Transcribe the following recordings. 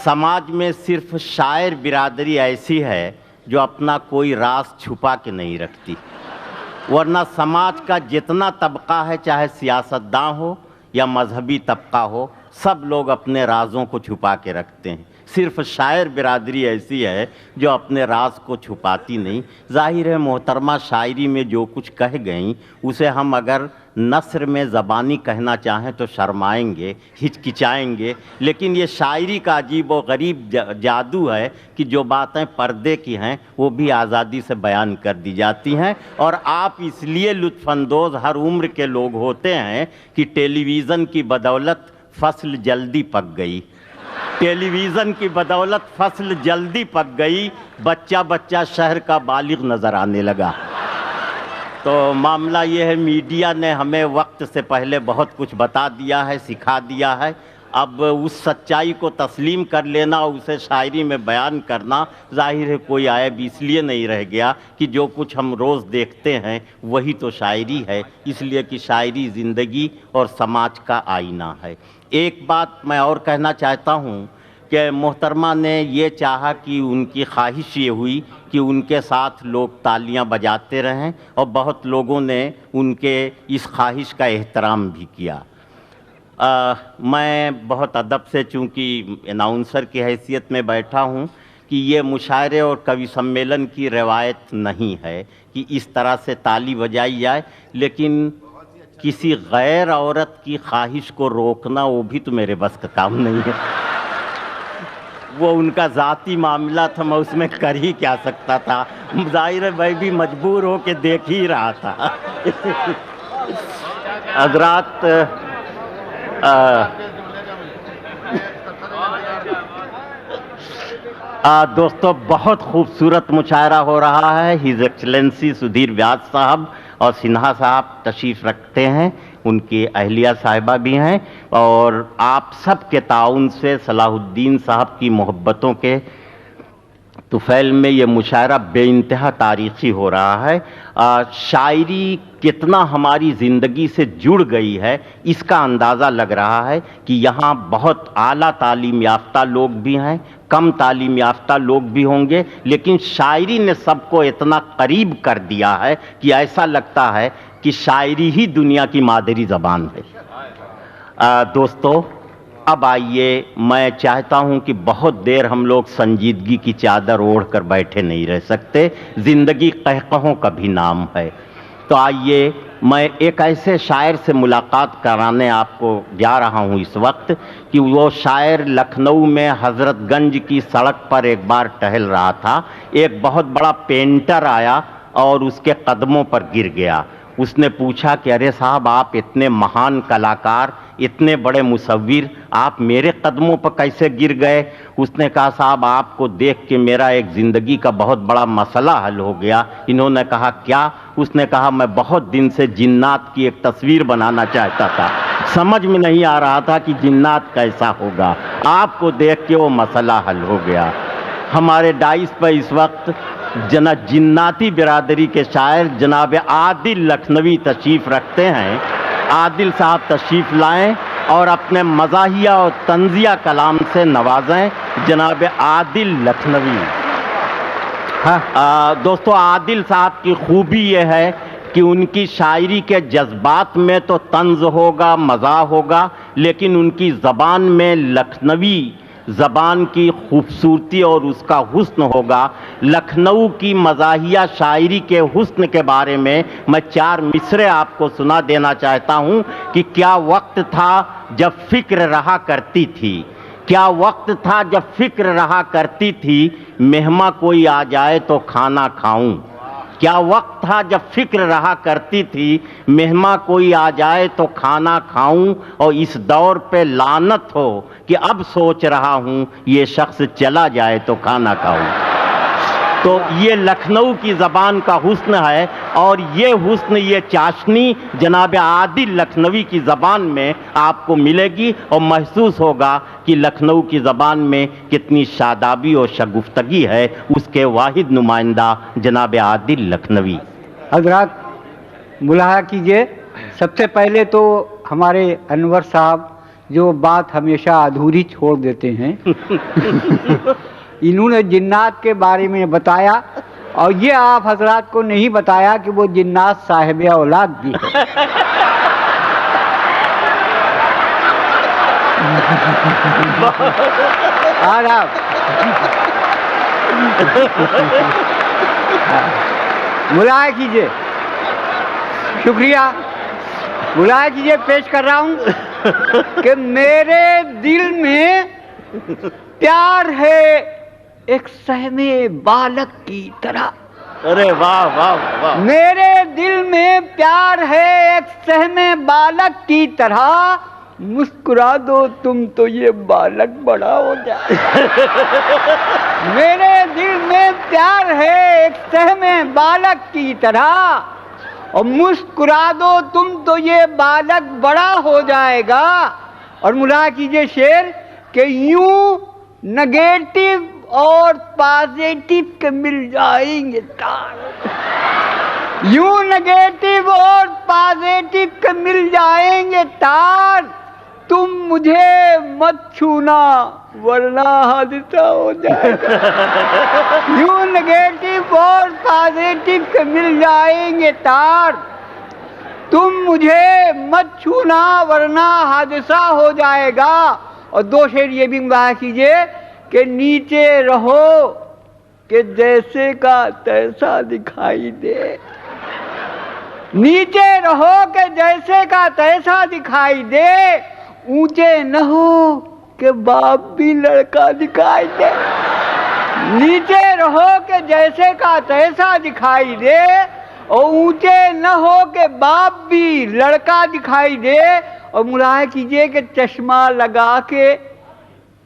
समाज में सिर्फ शायर बिरादरी ऐसी है जो अपना कोई राज छुपा के नहीं रखती, वरना समाज का जितना तबका है, चाहे सियासतदान हो या मजहबी तबका हो, सब लोग अपने राजों को छुपा के रखते हैं। सिर्फ शायर बिरादरी ऐसी है जो अपने राज को छुपाती नहीं। जाहिर है मोहतरमा शायरी में जो कुछ कह गई उसे हम अगर नस्र में ज़बानी कहना चाहें तो शर्माएंगे, हिचकिचाएंगे, लेकिन ये शायरी का अजीब व गरीब जादू है कि जो बातें पर्दे की हैं वो भी आज़ादी से बयान कर दी जाती हैं। और आप इसलिए लुत्फ़अंदोज़ हर उम्र के लोग होते हैं कि टेलीविज़न की बदौलत फसल जल्दी पक गई, टेलीविज़न की बदौलत फसल जल्दी पक गई, बच्चा बच्चा शहर का बालिग नज़र आने लगा। तो मामला ये है, मीडिया ने हमें वक्त से पहले बहुत कुछ बता दिया है, सिखा दिया है। अब उस सच्चाई को तस्लीम कर लेना और उसे शायरी में बयान करना जाहिर है कोई आयब इसलिए नहीं रह गया कि जो कुछ हम रोज़ देखते हैं वही तो शायरी है, इसलिए कि शायरी ज़िंदगी और समाज का आईना है। एक बात मैं और कहना चाहता हूँ कि मोहतरमा ने ये चाहा कि उनकी ख्वाहिश ये हुई कि उनके साथ लोग तालियां बजाते रहें और बहुत लोगों ने उनके इस ख्वाहिश का एहतराम भी किया। मैं बहुत अदब से, चूँकि अनाउंसर की हैसियत में बैठा हूँ, कि ये मुशायरे और कवि सम्मेलन की रवायत नहीं है कि इस तरह से ताली बजाई जाए, लेकिन किसी गैर औरत की ख्वाहिश को रोकना वो भी तो मेरे बस का काम नहीं है। वो उनका ज़ाती मामला था, मैं उसमें कर ही क्या सकता था। ज़ाहिर है मैं भी मजबूर हो के देख ही रहा था। हज़रात, दोस्तों, बहुत खूबसूरत मुशायरा हो रहा है। हिज एक्सलेंसी सुधीर व्यास साहब और सिन्हा साहब तशरीफ़ रखते हैं, उनकी अहलिया साहिबा भी हैं, और आप सब के ताउन से सलाहुद्दीन साहब की मोहब्बतों के तुफैल में ये मुशायरा बेइंतहा तारीख़ी हो रहा है। शायरी कितना हमारी ज़िंदगी से जुड़ गई है इसका अंदाज़ा लग रहा है कि यहाँ बहुत आला तालीम याफ्ता लोग भी हैं, कम तालीम याफ्ता लोग भी होंगे, लेकिन शायरी ने सबको इतना करीब कर दिया है कि ऐसा लगता है कि शायरी ही दुनिया की मादरी ज़बान है। दोस्तों, अब आइए, मैं चाहता हूं कि बहुत देर हम लोग संजीदगी की चादर ओढ़ कर बैठे नहीं रह सकते। ज़िंदगी कहकहों का भी नाम है। तो आइए, मैं एक ऐसे शायर से मुलाकात कराने आपको जा रहा हूं इस वक्त कि वो शायर लखनऊ में हज़रतगंज की सड़क पर एक बार टहल रहा था। एक बहुत बड़ा पेंटर आया और उसके कदमों पर गिर गया। उसने पूछा कि अरे साहब, आप इतने महान कलाकार, इतने बड़े मुसव्विर, आप मेरे कदमों पर कैसे गिर गए? उसने कहा, साहब आपको देख के मेरा एक ज़िंदगी का बहुत बड़ा मसला हल हो गया। इन्होंने कहा, क्या? उसने कहा, मैं बहुत दिन से जिन्नात की एक तस्वीर बनाना चाहता था, समझ में नहीं आ रहा था कि जिन्नात कैसा होगा, आपको देख के वो मसला हल हो गया। हमारे डाइस पर इस वक्त जिन्नाती बिरादरी के शायर जनाब आदिल लखनवी तशरीफ़ रखते हैं। आदिल साहब तशरीफ़ लाएं और अपने मज़ाहिया और तंज़िया कलाम से नवाजें जनाब आदिल लखनवी। दोस्तों, आदिल साहब की खूबी यह है कि उनकी शायरी के जज्बात में तो तंज़ होगा, मज़ा होगा, लेकिन उनकी ज़बान में लखनवी ज़बान की खूबसूरती और उसका हुस्न होगा। लखनऊ की मज़ाहिया शायरी के हुस्न के बारे में मैं 4 मिसरे आपको सुना देना चाहता हूँ कि क्या वक्त था जब फ़िक्र रहा करती थी, क्या वक्त था जब फ़िक्र रहा करती थी, मेहमा कोई आ जाए तो खाना खाऊं। क्या वक्त था जब फ़िक्र रहा करती थी, मेहमा कोई आ जाए तो खाना खाऊं। और इस दौर पे लानत हो कि अब सोच रहा हूं ये शख्स चला जाए तो खाना खाऊं। तो ये लखनऊ की ज़बान का हुस्न है, और ये हुस्न, ये चाशनी जनाब आदिल लखनवी की ज़बान में आपको मिलेगी और महसूस होगा कि लखनऊ की ज़बान में कितनी शादाबी और शगुफ्तगी है। उसके वाहिद नुमाइंदा जनाब आदिल लखनवी। हज़रात मुलाहा कीजिए, सबसे पहले तो हमारे अनवर साहब जो बात हमेशा अधूरी छोड़ देते हैं। इन्होंने जिन्नात के बारे में बताया और ये आप हजरात को नहीं बताया कि वो जिन्नात साहिब औलाद भी है। आदाब। मुलाया कीजिए, शुक्रिया, मुलाया कीजिए। पेश कर रहा हूं कि मेरे दिल में प्यार है एक सहमे बालक की तरह। अरे वाह वाह वाह। मेरे दिल में प्यार है एक सहमे बालक की तरह, मुस्कुरा दो तुम तो ये बालक बड़ा हो जाए। मेरे दिल में प्यार है एक सहमे बालक की तरह और मुस्कुरा दो तुम तो ये बालक बड़ा हो जाएगा। और मुलाया कीजिए शेर कि यूं नेगेटिव और पॉजिटिव के मिल जाएंगे तार। यूं नेगेटिव और पॉजिटिव के मिल जाएंगे तार, तुम मुझे मत छूना वरना हादसा हो जाएगा। यूं नेगेटिव और पॉजिटिव के मिल जाएंगे तार, तुम मुझे मत छूना वरना हादसा हो जाएगा। और दो शेर ये भी मुलाया कीजिए कि नीचे रहो कि जैसे का तैसा दिखाई दे। नीचे रहो कि जैसे का तैसा दिखाई दे, ऊंचे न हो कि बाप भी लड़का दिखाई दे। नीचे रहो कि जैसे का तैसा दिखाई दे और ऊंचे न हो कि बाप भी लड़का दिखाई दे। और मुलाया कीजिए कि चश्मा लगा के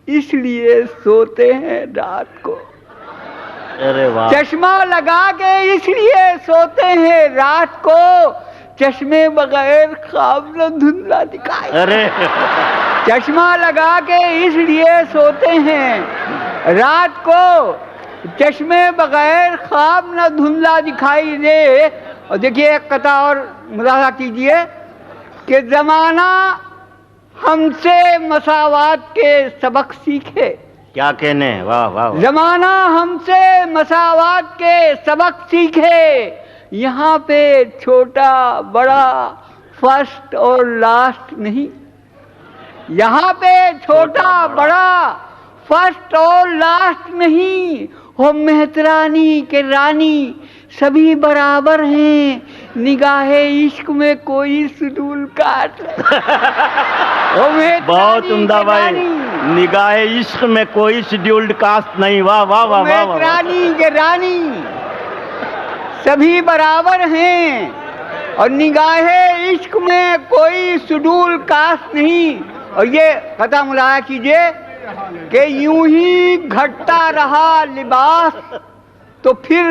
इसलिए सोते हैं रात को। अरे वाह। चश्मा लगा के इसलिए सोते हैं रात को, चश्मे बगैर ख्वाब न धुंधला दिखाई। अरे चश्मा लगा के इसलिए सोते हैं रात को, चश्मे बगैर ख्वाब न धुंधला दिखाई दे। और देखिए एक कथा और मुलाहा कीजिए कि जमाना हमसे मसावात के सबक सीखे। क्या कहने, वाह वाह वाह। जमाना हमसे मसावात के सबक सीखे, यहाँ पे छोटा बड़ा फर्स्ट और लास्ट नहीं। यहाँ पे छोटा बड़ा फर्स्ट और लास्ट नहीं, हो मेहतरानी के रानी सभी बराबर हैं, निगाहे इश्क में कोई सुडूल काट ले। बहुत उम्दा भाई, निगाहे इश्क में कोई शेड्यूल्ड कास्ट नहीं। वाह वाह वाह वाह। मेहतरानी के रानी सभी बराबर हैं और निगाहे इश्क में कोई शेड्यूल कास्ट नहीं। और ये कथा मुलाया कीजिए कि यूं ही घटता रहा लिबास तो फिर,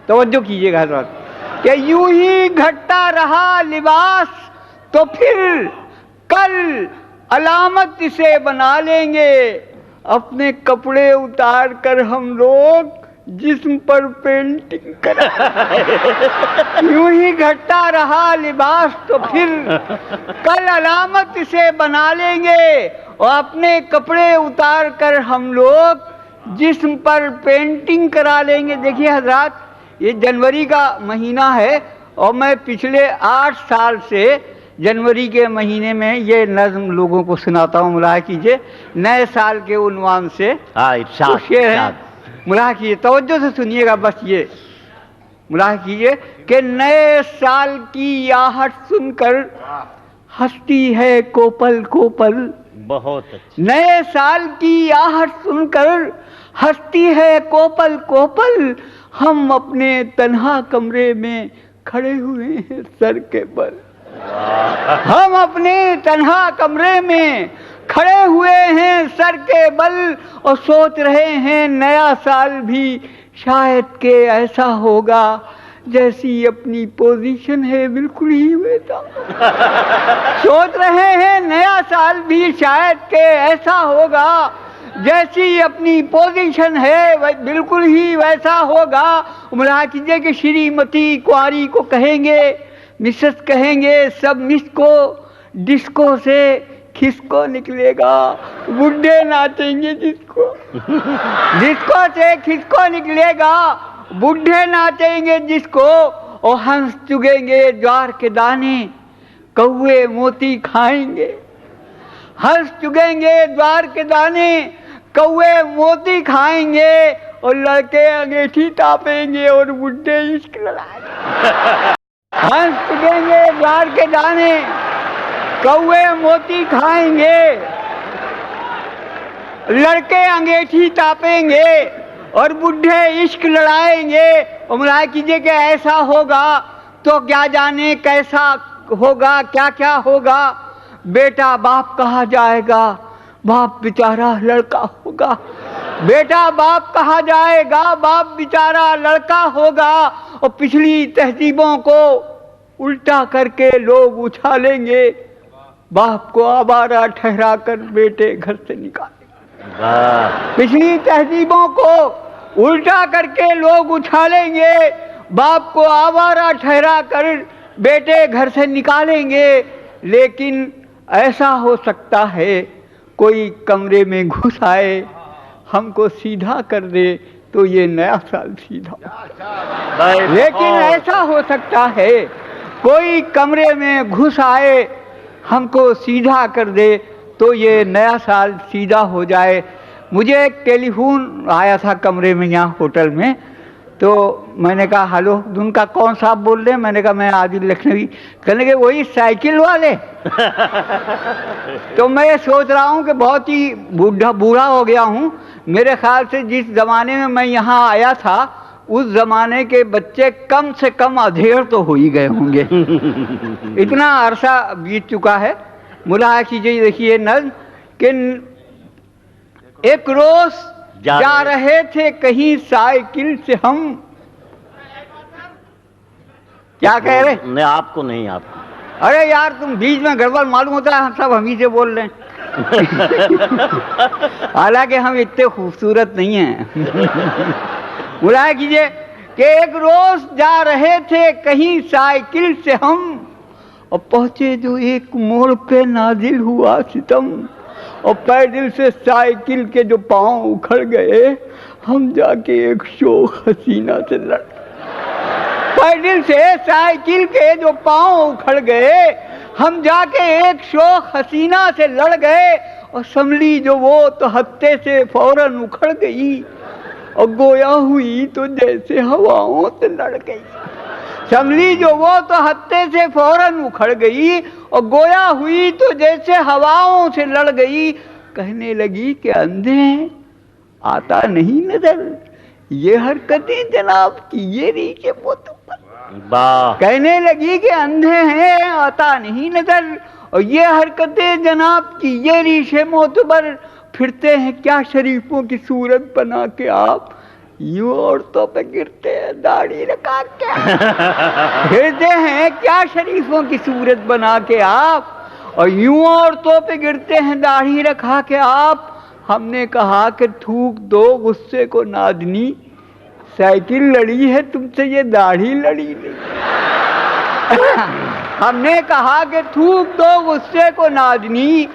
तवज्जो कीजिएगा हज़रात, कि यूं ही घटता रहा लिबास तो फिर कल अलामत इसे बना लेंगे, अपने कपड़े उतार कर हम लोग जिस्म पर पेंटिंग करा। यूं ही घटता रहा लिबास तो फिर कल अलामत इसे बना लेंगे और अपने कपड़े उतार कर हम लोग जिस्म पर पेंटिंग करा लेंगे। देखिए हजरात, ये जनवरी का महीना है और मैं पिछले 8 साल से जनवरी के महीने में ये नज्म लोगों को सुनाता हूँ। मुलाहा कीजिए, नए साल के उन्वान से शेर है, मुलाहा कीजिए, तवज्जो से सुनिएगा। बस ये मुलाहा कीजिए कि नए साल की आहट सुनकर हंसती है कोपल कोपल। बहुत अच्छी। नए साल की आहट सुनकर हंसती है कोपल कोपल, हम अपने तन्हा कमरे में खड़े हुए हैं सर के बल। हम अपने तन्हा कमरे में खड़े हुए हैं सर के बल और सोच रहे हैं नया साल भी शायद के ऐसा होगा जैसी अपनी पोजीशन है बिल्कुल ही वैसा। सोच रहे हैं नया साल भी शायद के ऐसा होगा जैसी अपनी पोजीशन है बिल्कुल ही वैसा होगा। मुलाहा कीजिए कि श्रीमती कुंवारी को कहेंगे, मिसेस कहेंगे, सब मिस को डिस्को से खिसको निकलेगा, बुढ़े नाचेंगे जिसको। डिस्को से खिसको निकलेगा, बुढ़े नाचेंगे जिसको, और हंस चुगेंगे ज्वार के दाने, कौवे मोती खाएंगे। हंस चुगेंगे ज्वार के दाने, कौवे मोती खाएंगे, और लड़के अंगीठी तापेंगे और बुढ़े इश्क लड़ाएंगे। हंस चुगेंगे ज्वार के दाने, कौवे मोती खाएंगे, लड़के अंगीठी तापेंगे और बुढ़े इश्क लड़ाएंगे। और मुलाय कीजिए कि ऐसा होगा तो क्या जाने कैसा होगा, क्या क्या होगा। बेटा बाप कहा जाएगा, बाप बेचारा लड़का होगा। बेटा बाप कहा जाएगा, बाप बेचारा लड़का होगा। और पिछली तहजीबों को उल्टा करके लोग उछालेंगे, बाप को आवारा ठहरा कर बेटे घर से निकालेंगे। पिछली तहजीबों को उल्टा करके लोग उछालेंगे, बाप को आवारा ठहरा कर बेटे घर से निकालेंगे। लेकिन ऐसा हो सकता है कोई कमरे में घुस आए, हमको सीधा कर दे तो ये नया साल सीधा। लेकिन ऐसा हो सकता है कोई कमरे में घुस आए, हमको सीधा कर दे तो ये नया साल सीधा हो जाए। मुझे एक टेलीफोन आया था कमरे में यहाँ होटल में, तो मैंने कहा हेलो, उनका कौन साहब बोल रहे हैं? मैंने कहा मैं आदिल लखनवी। कहने के वही साइकिल वाले। तो मैं सोच रहा हूँ कि बहुत ही बूढ़ा हो गया हूँ। मेरे ख्याल से जिस ज़माने में मैं यहाँ आया था उस ज़माने के बच्चे कम से कम अधेड़ तो हो ही गए होंगे। इतना अरसा बीत चुका है। मुलाहिजा कीजिए, देखिए नज़्म कि एक रोज जा रहे थे कहीं साइकिल से हम। क्या कह रहे? नहीं आपको नहीं, आपको। अरे यार तुम बीच में गड़बड़ मालूम होता है, हम सब हम ही से बोल रहे हैं। हालांकि हम इतने खूबसूरत नहीं हैं। मुलाहिजा कीजिए कि एक रोज जा रहे थे कहीं साइकिल से हम, और पहुंचे जो एक मोड़ पे नाजिल हुआ सितम, और पैदल से साइकिल के जो पांव उखड़ गए, हम जाके एक शोख हसीना से लड़। पैदल से साइकिल के जो पांव उखड़ गए, हम जाके एक शोख हसीना से लड़ गए। और संभली जो वो तो हत्थे से फौरन उखड़ गई, और गोया हुई तो जैसे हवाओं से लड़ गई। संभली जो वो तो हत्थे से फौरन उखड़ गई, और गोया हुई तो जैसे हवाओं से लड़ गई। कहने लगी कि अंधे आता नहीं नजर, ये हरकतें जनाब की ये रीचे मोतबर। कहने लगी कि अंधे हैं आता नहीं नजर, और ये हरकतें जनाब की ये रीशे मोतबर। फिरते हैं क्या शरीफों की सूरत बना के आप, यूं औरतों पे गिरते हैं दाढ़ी रखा के। फिरते हैं क्या शरीफों की सूरत बना के आप, और यूं औरतों पे गिरते हैं दाढ़ी रखा के आप। हमने कहा कि थूक दो गुस्से को नादनी, साइकिल लड़ी है तुमसे ये दाढ़ी लड़ी नहीं। हमने कहा कि थूक दो गुस्से को नादनी,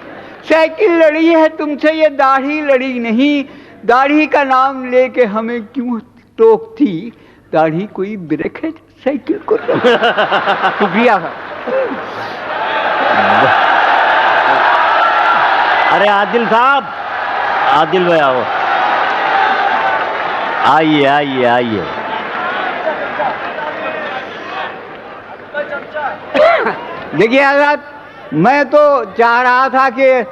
साइकिल लड़ी है तुमसे ये दाढ़ी लड़ी नहीं। दाढ़ी का नाम लेके हमें क्यों टोकती, दाढ़ी कोई ब्रेक है साइकिल को? शुक्रिया। अरे आदिल साहब, आदिल भाई आओ, आइए आइए आइए। देखिए आजाद, मैं तो चाह रहा था कि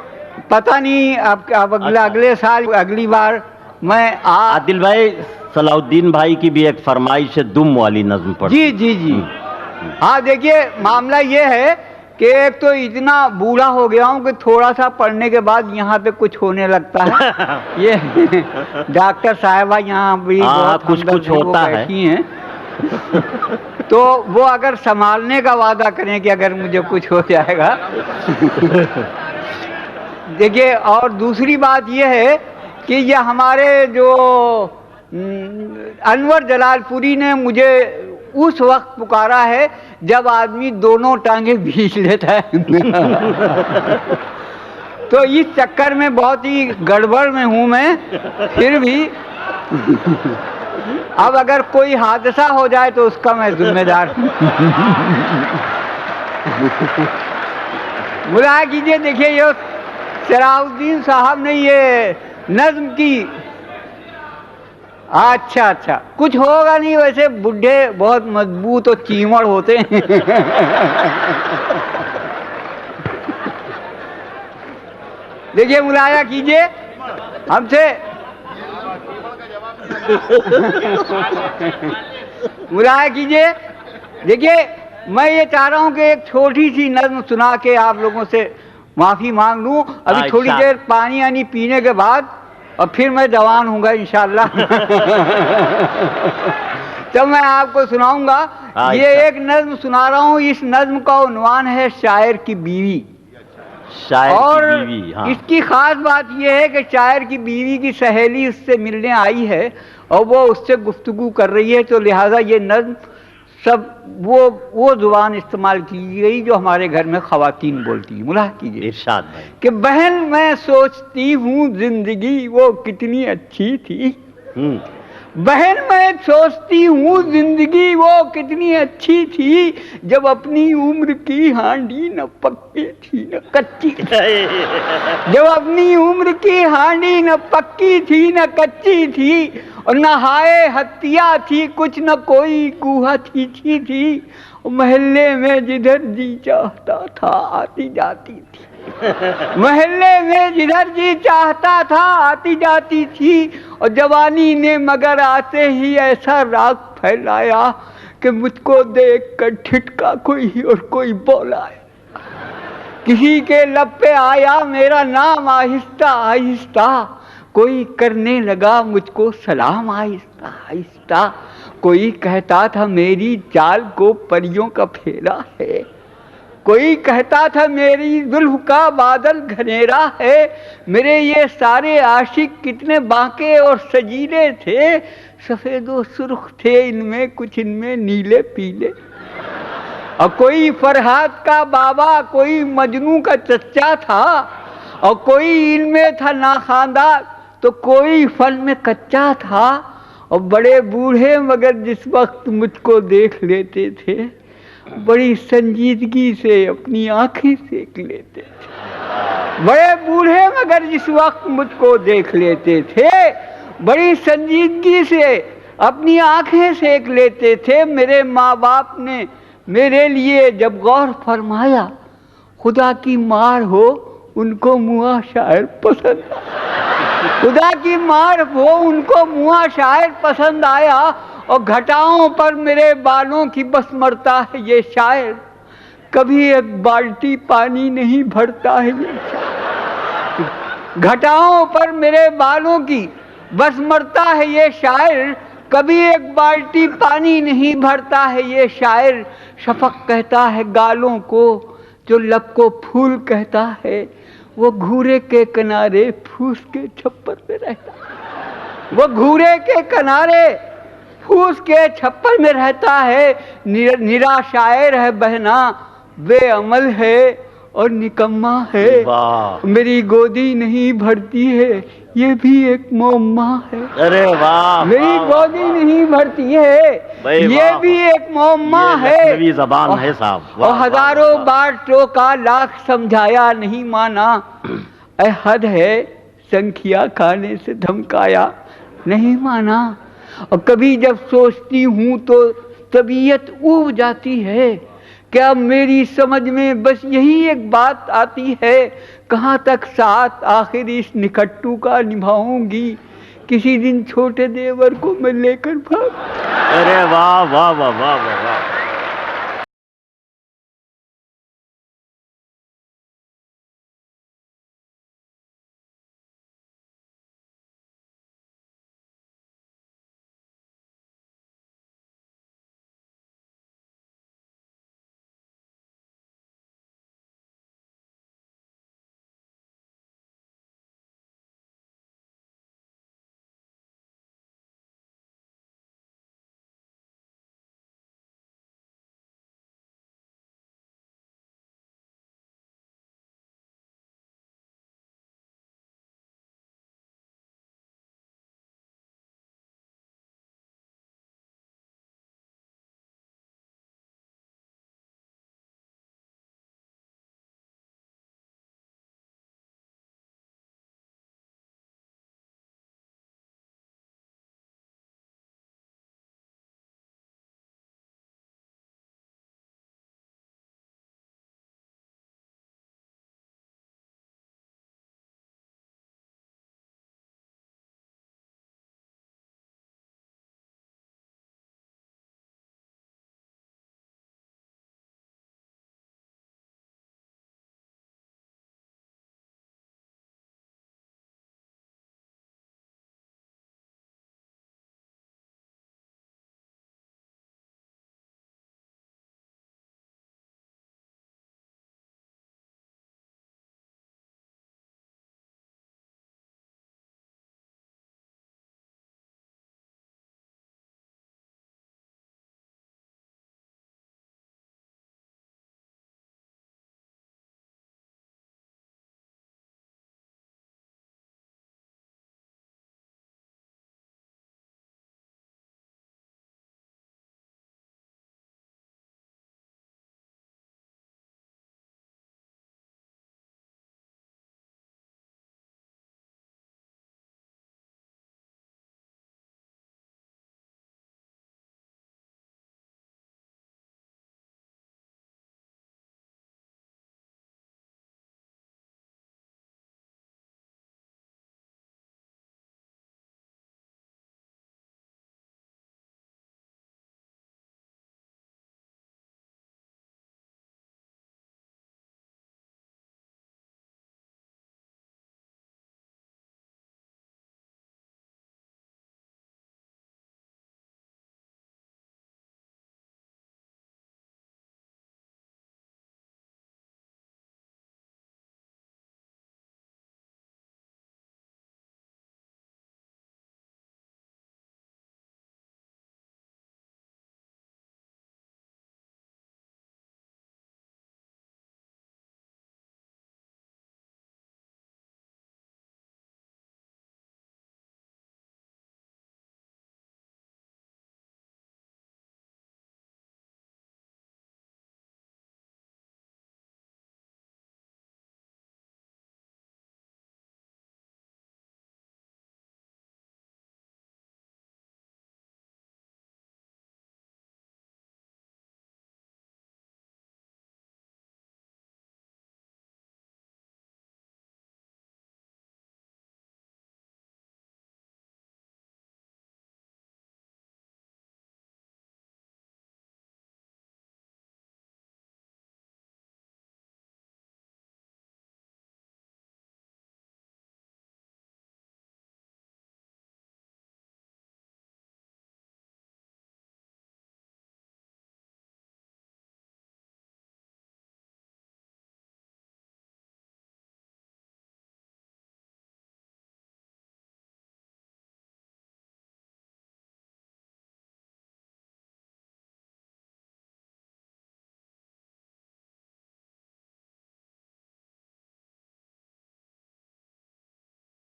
पता नहीं अब अगले साल अगली बार मैं आदिल भाई, सलाउद्दीन भाई की भी एक फरमाइश है दुम वाली नज्म पर। जी जी जी। हाँ देखिए, मामला ये है कि एक तो इतना बूढ़ा हो गया हूँ कि थोड़ा सा पढ़ने के बाद यहाँ पे कुछ होने लगता है। ये डॉक्टर साहिबा यहाँ भी कुछ होता है। तो वो अगर संभालने का वादा करें कि अगर मुझे कुछ हो जाएगा। देखिए, और दूसरी बात ये है कि ये हमारे जो अनवर जलालपुरी ने मुझे उस वक्त पुकारा है जब आदमी दोनों टांगे भींच लेता है। तो इस चक्कर में बहुत ही गड़बड़ में हूं मैं, फिर भी अब अगर कोई हादसा हो जाए तो उसका मैं जिम्मेदार हूं। बुलाया कीजिए। देखिए ये सलाहुद्दीन साहब ने ये नज्म की। अच्छा अच्छा, कुछ होगा नहीं, वैसे बुढ़े बहुत मजबूत और चीमड़ होते हैं। देखिए मुलाया कीजिए हमसे। मुलाया कीजिए। देखिए मैं ये चाह रहा हूं कि एक छोटी सी नज्म सुना के आप लोगों से माफी मांग लूं। अभी थोड़ी देर पानी आनी पीने के बाद और फिर मैं जवान हूँगा इंशाल्लाह। तब मैं आपको सुनाऊंगा। ये एक नज्म सुना रहा हूँ। इस नज्म का उन्वान है शायर की बीवी। और की बीवी, हाँ। इसकी खास बात यह है कि शायर की बीवी की सहेली उससे मिलने आई है और वो उससे गुफ्तगू कर रही है, तो लिहाजा ये नज्म सब वो जुबान इस्तेमाल की गई जो हमारे घर में खवातीन बोलती हैं। मुलाह कीजिए। इरशाद भाई। कि बहन मैं सोचती हूँ जिंदगी वो कितनी अच्छी थी। बहन मैं सोचती हूँ जिंदगी वो कितनी अच्छी थी, जब अपनी उम्र की हांडी न पक्की थी न कच्ची। जब अपनी उम्र की हांडी न पक्की थी न कच्ची थी, और न हाय हत्या थी कुछ न कोई गुहा थी। महल्ले में जिधर जी चाहता था आती जाती थी। महल्ले में जिधर जी चाहता था आती जाती थी, और जवानी ने मगर आते ही ऐसा राग फैलाया कि मुझको देख कर ठिठका कोई और कोई बोलाया। किसी के लब पे आया मेरा नाम आहिस्ता आहिस्ता, कोई करने लगा मुझको सलाम आहिस्ता आहिस्ता। कोई कहता था मेरी चाल को परियों का फेरा है, कोई कहता था मेरी जुल्फ का बादल घनेरा है। मेरे ये सारे आशिक कितने बांके और सजीले थे, सफेद और सुर्ख थे इनमें कुछ इनमें नीले पीले। और कोई फरहाद का बाबा कोई मजनू का चच्चा था, और कोई इनमें था नाखानदार तो कोई फल में कच्चा था। और बड़े बूढ़े मगर जिस वक्त मुझको देख लेते थे, बड़ी संजीदगी से अपनी आंखें सेक लेते थे। बड़े बूढ़े मगर जिस वक्त मुझको देख लेते थे, बड़ी संजीदगी से अपनी आंखें सेक लेते थे। मेरे माँ बाप ने मेरे लिए जब गौर फरमाया, खुदा की मार हो उनको मुआ शायर पसंद, खुदा की मार हो उनको मुआ शायर पसंद आया। और घटाओं पर मेरे बालों की बस मरता है ये शायर, कभी एक बाल्टी पानी नहीं भरता है ये शायर। घटाओं पर मेरे बालों की बस मरता है ये शायर, कभी एक बाल्टी पानी नहीं भरता है ये शायर। शफक कहता है गालों को जो लब को फूल कहता है, वो घूरे के किनारे फूस के छप्पर पे रहता है। वो घूरे के किनारे फूस के छप्पर में रहता है। निरा शायर है बहना, बेअमल है और निकम्मा है। मेरी गोदी नहीं भरती है ये भी एक मुअम्मा है। अरे वाह। मेरी गोदी नहीं भरती है ये भी एक मुअम्मा है। ज़बान है साहब। और हजारों बार टोका लाख समझाया नहीं माना, ऐ हद है संखिया खाने से धमकाया नहीं माना। और कभी जब सोचती हूँ तो तबीयत ऊब जाती है, क्या मेरी समझ में बस यही एक बात आती है, कहाँ तक साथ आखिर इस निकट्टू का निभाऊंगी, किसी दिन छोटे देवर को मैं लेकर भाग। अरे वाह वाह वाह वाह वाह।